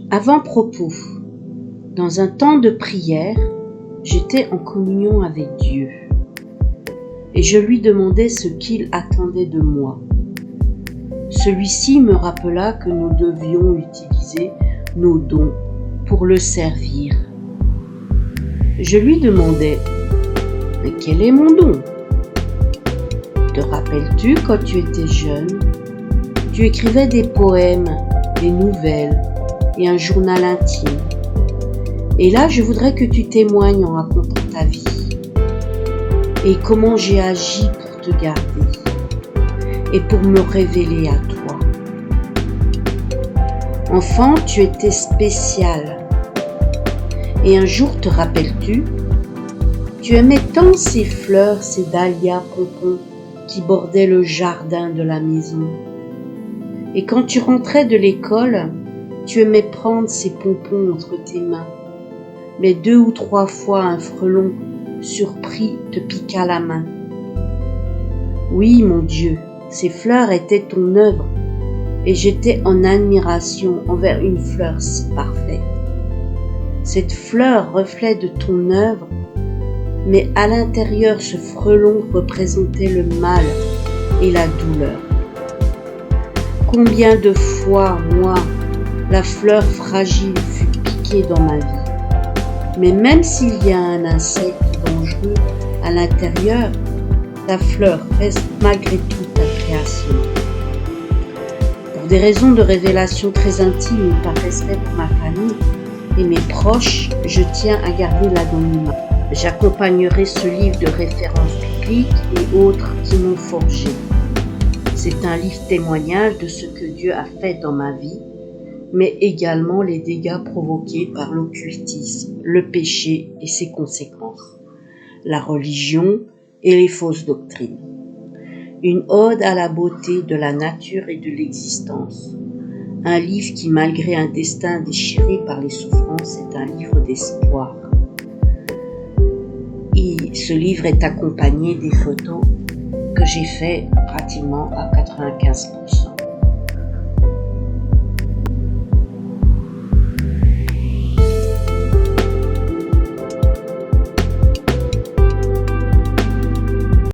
Avant-propos. Dans un temps de prière, j'étais en communion avec Dieu et je lui demandais ce qu'il attendait de moi. Celui-ci me rappela que nous devions utiliser nos dons pour le servir. Je lui demandais « Mais quel est mon don ? Te rappelles-tu quand tu étais jeune, tu écrivais des poèmes, des nouvelles et un journal intime. Et là, je voudrais que tu témoignes en racontant ta vie et comment j'ai agi pour te garder et pour me révéler à toi. Enfant, tu étais spécial. Et un jour, te rappelles-tu, tu aimais tant ces fleurs, ces dahlias pompons qui bordaient le jardin de la maison. Et quand tu rentrais de l'école, tu aimais prendre ces pompons entre tes mains. Mais 2 ou 3 fois, un frelon surpris te piqua la main. Oui, mon Dieu, ces fleurs étaient ton œuvre, et j'étais en admiration envers une fleur si parfaite. Cette fleur, reflet de ton œuvre, mais à l'intérieur, ce frelon représentait le mal et la douleur. Combien de fois, moi, la fleur fragile fut piquée dans ma vie. Mais même s'il y a un insecte dangereux à l'intérieur, la fleur reste malgré tout ta création. Pour des raisons de révélation très intimes et par respect pour ma famille et mes proches, je tiens à garder l'anonymat. J'accompagnerai ce livre de références bibliques et autres qui m'ont forgé. C'est un livre témoignage de ce que Dieu a fait dans ma vie, mais également les dégâts provoqués par l'occultisme, le péché et ses conséquences, la religion et les fausses doctrines. Une ode à la beauté de la nature et de l'existence. Un livre qui, malgré un destin déchiré par les souffrances, est un livre d'espoir. Et ce livre est accompagné des photos que j'ai fait pratiquement à 95%.